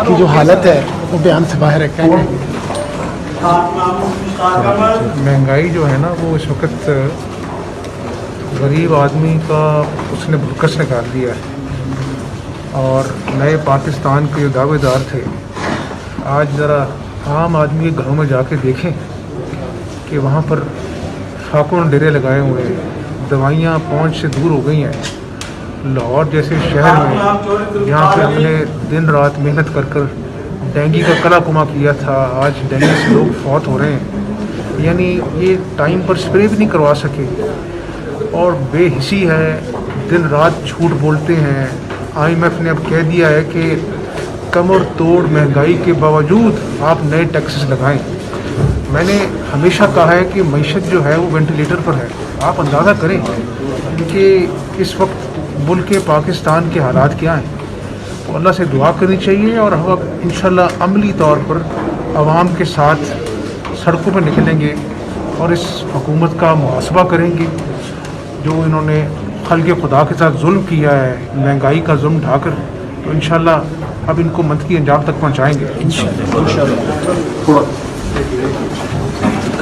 کی جو حالت ہے وہ بیان سے باہر ہے. کیا کہیں گے؟ مہنگائی جو ہے نا وہ اس وقت غریب آدمی کا اس نے بھوکس نکال دیا ہے، اور نئے پاکستان کے جو دعوے دار تھے آج ذرا عام آدمی کے گھروں میں جا کے دیکھیں کہ وہاں پر فاقوں نے ڈیرے لگائے ہوئے ہیں، دوائیاں پہنچ سے دور ہو گئی ہیں. لاہور جیسے شہر میں جہاں پہ ہم نے دن رات محنت کر کر ڈینگی کا کلا کما کیا تھا، آج ڈینگی سے لوگ فوت ہو رہے ہیں. یعنی یہ ٹائم پر اسپرے بھی نہیں کروا سکے، اور بے حسی ہے، دن رات جھوٹ بولتے ہیں. IMF نے اب کہہ دیا ہے کہ کمر توڑ مہنگائی کے باوجود آپ نئے ٹیکسز لگائیں. میں نے ہمیشہ کہا ہے کہ معیشت جو ہے وہ وینٹیلیٹر پر ہے. آپ اندازہ کریں کہ اس وقت ملک پاکستان کے حالات کیا ہیں. تو اللہ سے دعا کرنی چاہیے، اور ہم اب انشاءاللہ عملی طور پر عوام کے ساتھ سڑکوں پر نکلیں گے اور اس حکومت کا محاسبہ کریں گے جو انہوں نے خلق خدا کے ساتھ ظلم کیا ہے، مہنگائی کا ظلم ڈھا کر. تو انشاءاللہ اب ان کو منطقی انجام تک پہنچائیں گے. انشاءاللہ.